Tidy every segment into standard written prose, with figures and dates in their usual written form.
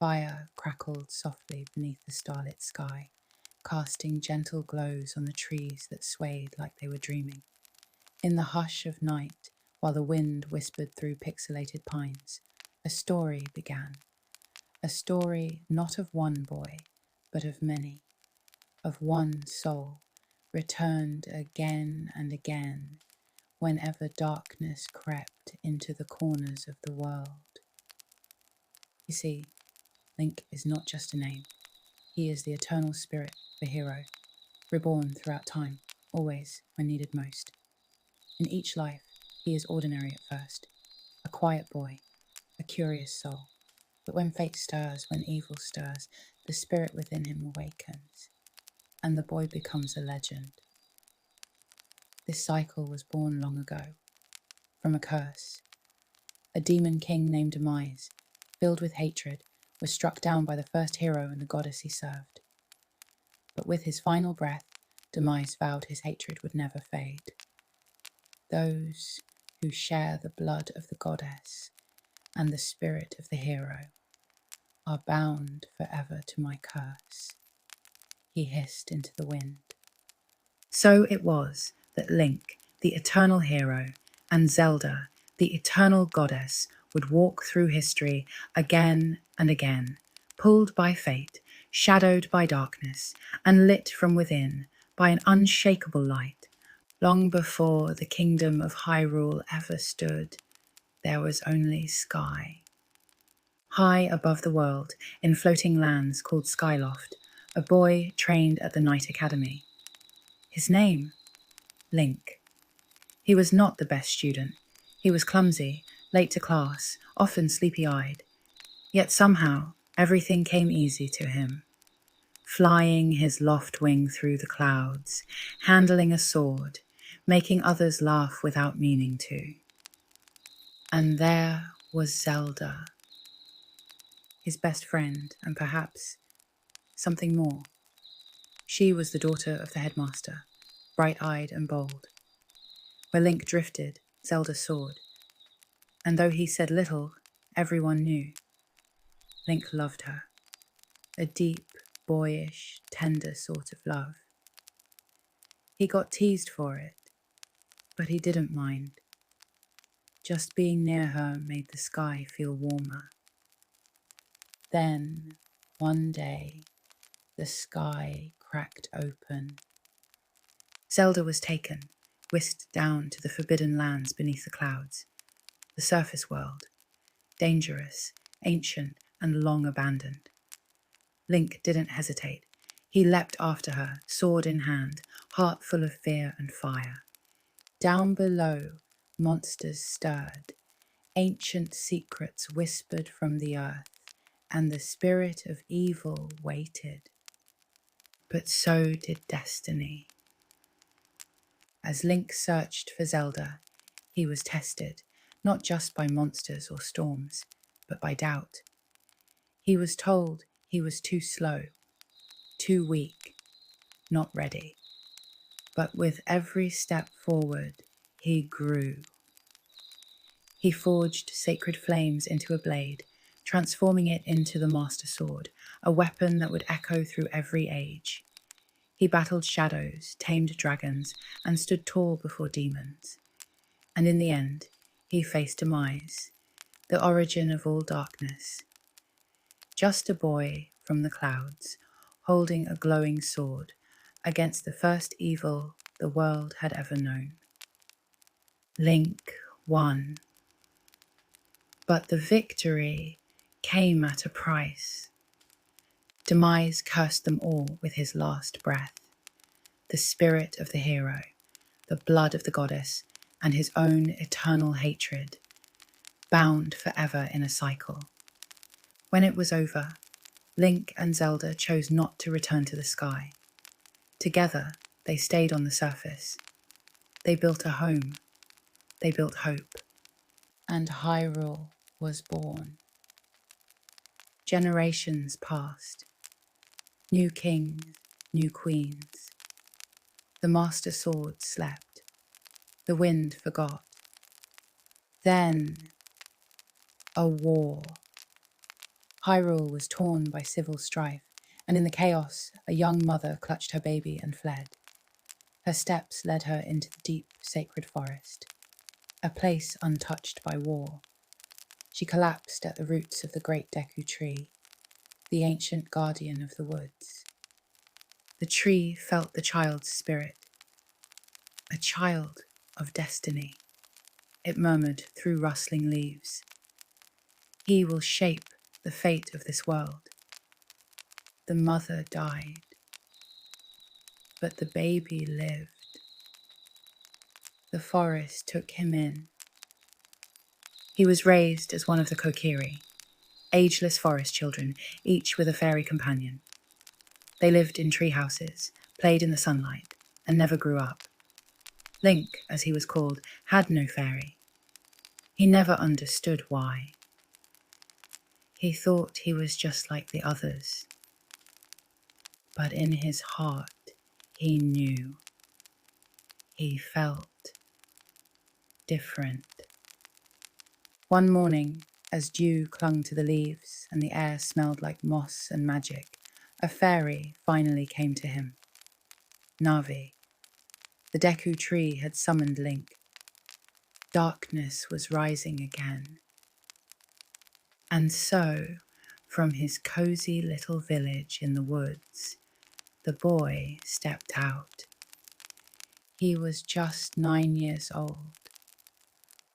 Fire crackled softly beneath the starlit sky, casting gentle glows on the trees that swayed like they were dreaming. In the hush of night, while the wind whispered through pixelated pines, a story began. A story not of one boy, but of many, of one soul, returned again and again, whenever darkness crept into the corners of the world. You see, Link is not just a name. He is the eternal spirit of a hero, reborn throughout time, always when needed most. In each life, he is ordinary at first, a quiet boy, a curious soul. But when fate stirs, when evil stirs, the spirit within him awakens, and the boy becomes a legend. This cycle was born long ago, from a curse. A demon king named Demise, filled with hatred, was struck down by the first hero and the goddess he served. But with his final breath, Demise vowed his hatred would never fade. Those who share the blood of the goddess and the spirit of the hero are bound forever to my curse, he hissed into the wind. So it was that Link, the eternal hero, and Zelda, the eternal goddess, would walk through history again and again, pulled by fate, shadowed by darkness, and lit from within by an unshakable light. Long before the kingdom of Hyrule ever stood, there was only sky. High above the world, in floating lands called Skyloft, a boy trained at the Knight Academy. His name? Link. He was not the best student. He was clumsy, late to class, often sleepy-eyed. Yet somehow, everything came easy to him. Flying his loft wing through the clouds, handling a sword, making others laugh without meaning to. And there was Zelda, his best friend, and perhaps something more. She was the daughter of the headmaster, bright-eyed and bold. Where Link drifted, Zelda soared. And though he said little, everyone knew. Link loved her. A deep, boyish, tender sort of love. He got teased for it, but he didn't mind. Just being near her made the sky feel warmer. Then, one day, the sky cracked open. Zelda was taken, whisked down to the forbidden lands beneath the clouds, the surface world, dangerous, ancient, and long abandoned. Link didn't hesitate. He leapt after her, sword in hand, heart full of fear and fire. Down below, monsters stirred, ancient secrets whispered from the earth, and the spirit of evil waited. But so did destiny. As Link searched for Zelda, he was tested, not just by monsters or storms, but by doubt. He was told he was too slow, too weak, not ready. But with every step forward, he grew. He forged sacred flames into a blade, transforming it into the Master Sword, a weapon that would echo through every age. He battled shadows, tamed dragons, and stood tall before demons. And in the end, he faced Demise, the origin of all darkness. Just a boy from the clouds, holding a glowing sword against the first evil the world had ever known. Link won. But the victory came at a price. Demise cursed them all with his last breath. The spirit of the hero, the blood of the goddess, and his own eternal hatred, bound forever in a cycle. When it was over, Link and Zelda chose not to return to the sky. Together, they stayed on the surface. They built a home. They built hope. And Hyrule was born. Generations passed. New kings, new queens. The Master Sword slept. The wind forgot. Then, a war. Hyrule was torn by civil strife, and in the chaos, a young mother clutched her baby and fled. Her steps led her into the deep, sacred forest, a place untouched by war. She collapsed at the roots of the great Deku tree, the ancient guardian of the woods. The tree felt the child's spirit, a child of destiny. It murmured through rustling leaves. He will shape the fate of this world. The mother died, but the baby lived. The forest took him in. He was raised as one of the Kokiri, ageless forest children, each with a fairy companion. They lived in tree houses, played in the sunlight, and never grew up. Link, as he was called, had no fairy. He never understood why. He thought he was just like the others. But in his heart, he knew. He felt different. One morning, as dew clung to the leaves and the air smelled like moss and magic, a fairy finally came to him. Navi. The Deku tree had summoned Link. Darkness was rising again. And so, from his cozy little village in the woods, the boy stepped out. He was just 9 years old.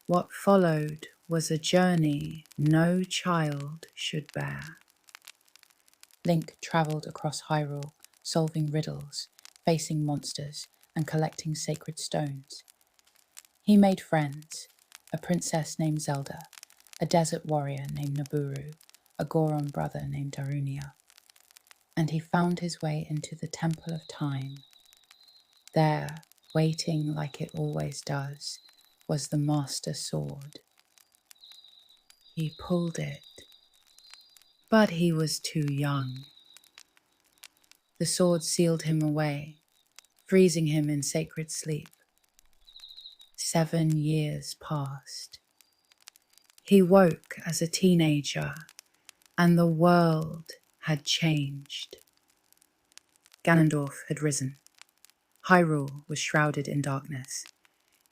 What followed was a journey no child should bear. Link travelled across Hyrule, solving riddles, facing monsters, and collecting sacred stones. He made friends, a princess named Zelda, a desert warrior named Naburu, a Goron brother named Darunia. And he found his way into the Temple of Time. There, waiting like it always does, was the Master Sword. He pulled it, but he was too young. The sword sealed him away, freezing him in sacred sleep. 7 years passed. He woke as a teenager, and the world had changed. Ganondorf had risen. Hyrule was shrouded in darkness.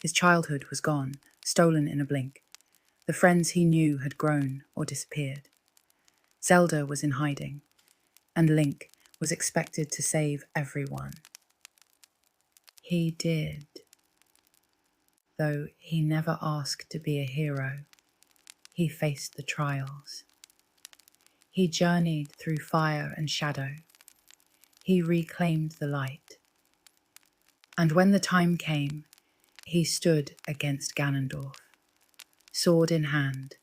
His childhood was gone, stolen in a blink. The friends he knew had grown or disappeared. Zelda was in hiding, and Link was expected to save everyone. He did, though he never asked to be a hero. He faced the trials. He journeyed through fire and shadow. He reclaimed the light. And when the time came, he stood against Ganondorf, sword in hand,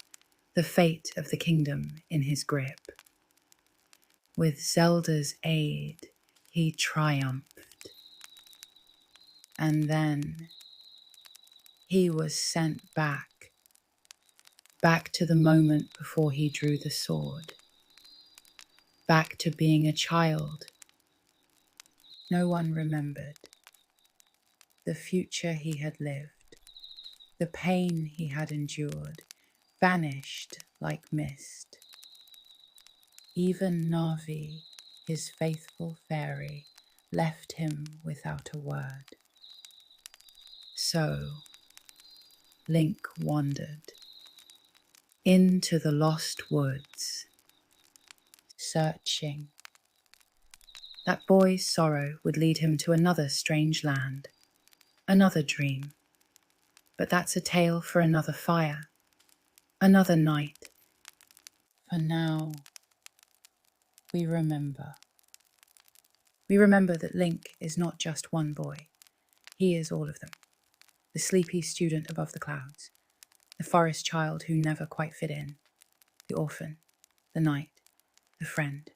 the fate of the kingdom in his grip. With Zelda's aid, he triumphed. And then he was sent back to the moment before he drew the sword, back to being a child. No one remembered the future he had lived, the pain he had endured, vanished like mist. Even Navi, his faithful fairy, left him without a word. So Link wandered into the lost woods, searching. That boy's sorrow would lead him to another strange land, another dream. But that's a tale for another fire, another night. For now, we remember. We remember that Link is not just one boy. He is all of them. The sleepy student above the clouds, the forest child who never quite fit in, the orphan, the knight, the friend,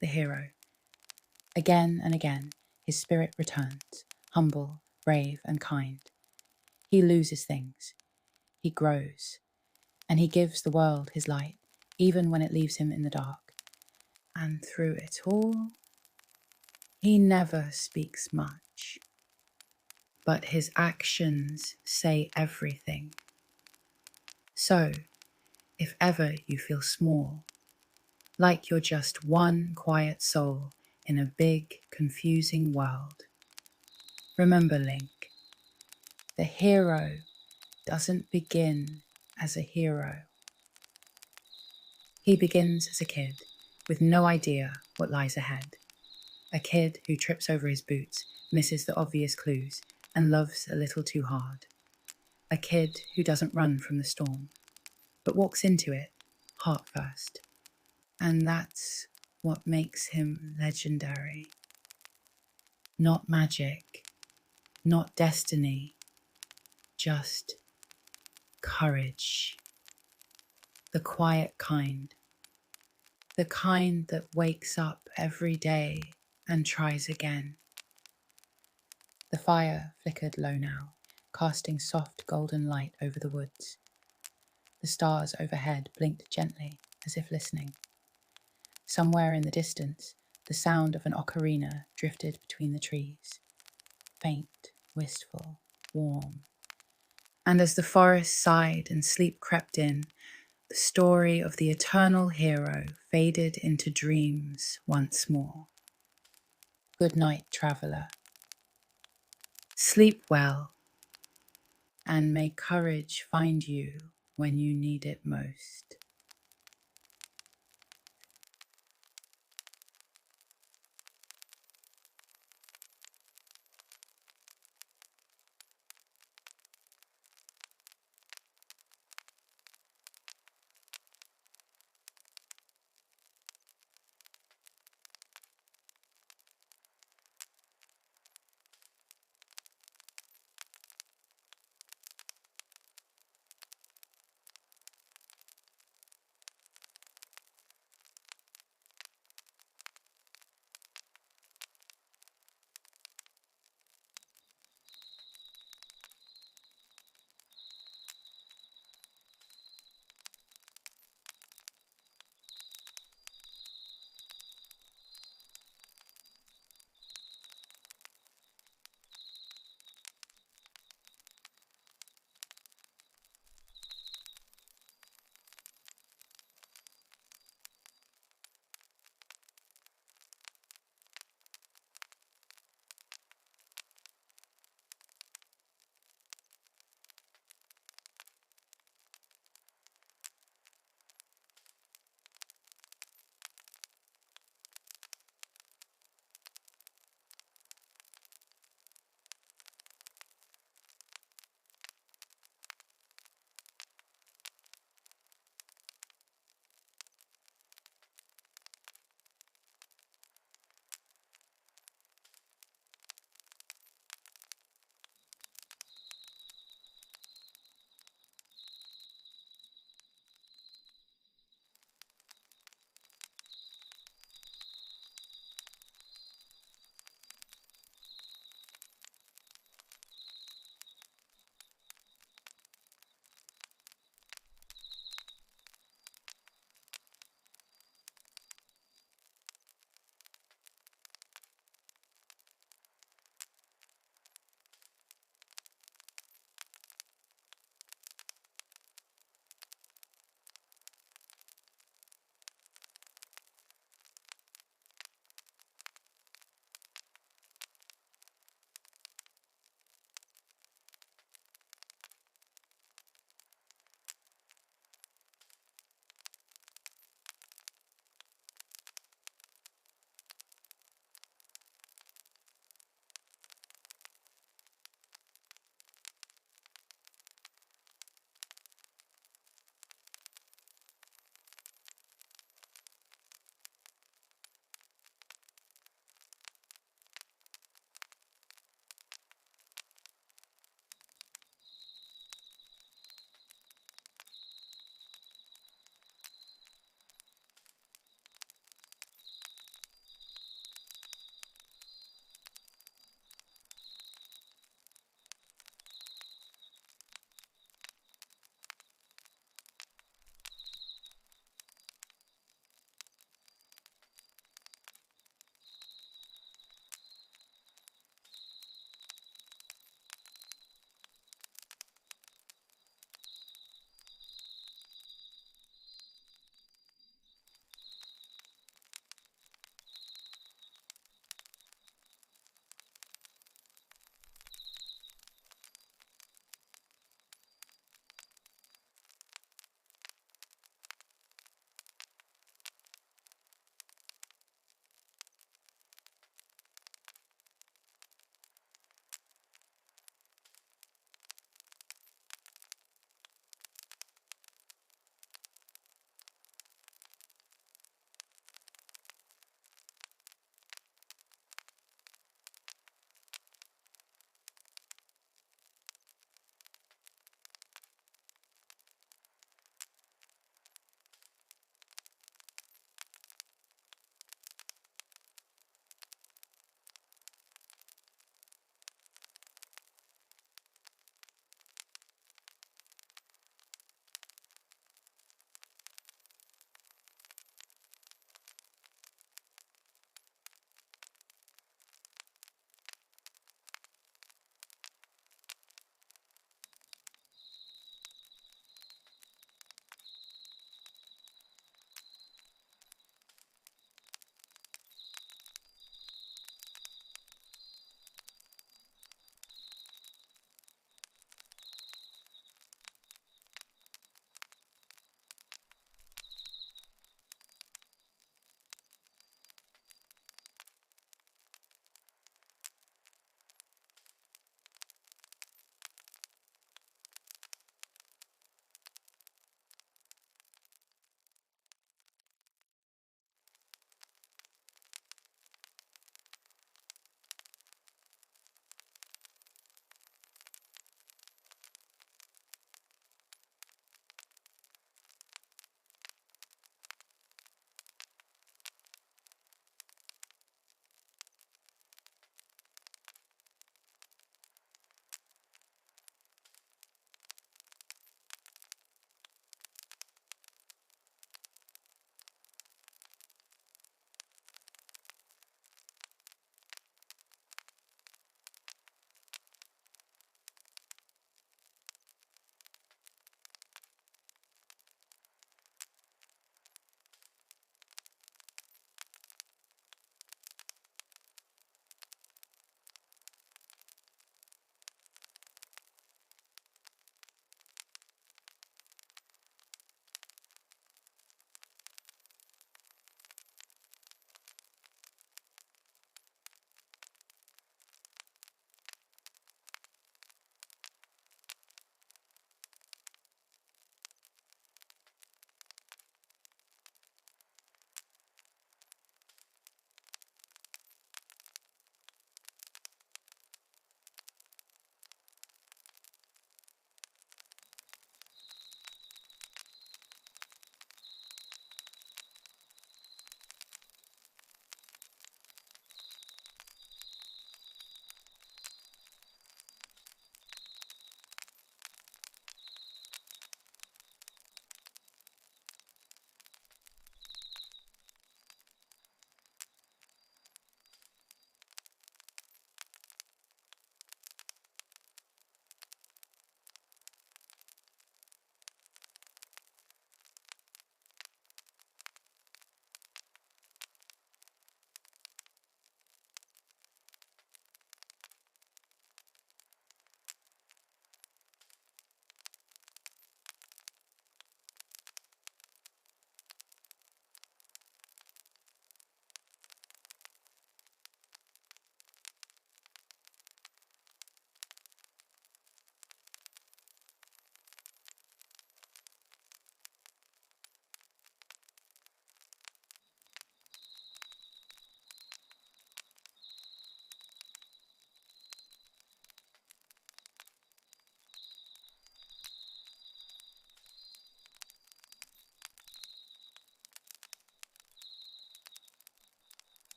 the hero. Again and again, his spirit returns, humble, brave, and kind. He loses things. He grows. And he gives the world his light, even when it leaves him in the dark. And through it all, he never speaks much. But his actions say everything. So, if ever you feel small, like you're just one quiet soul in a big, confusing world. Remember, Link, the hero doesn't begin as a hero. He begins as a kid with no idea what lies ahead. A kid who trips over his boots, misses the obvious clues, and loves a little too hard. A kid who doesn't run from the storm, but walks into it, heart first. And that's what makes him legendary. Not magic, not destiny, just courage. The quiet kind. The kind that wakes up every day and tries again. The fire flickered low now, casting soft golden light over the woods. The stars overhead blinked gently, as if listening. Somewhere in the distance, the sound of an ocarina drifted between the trees. Faint, wistful, warm. And as the forest sighed and sleep crept in, the story of the eternal hero faded into dreams once more. Good night, traveller. Sleep well, and may courage find you when you need it most.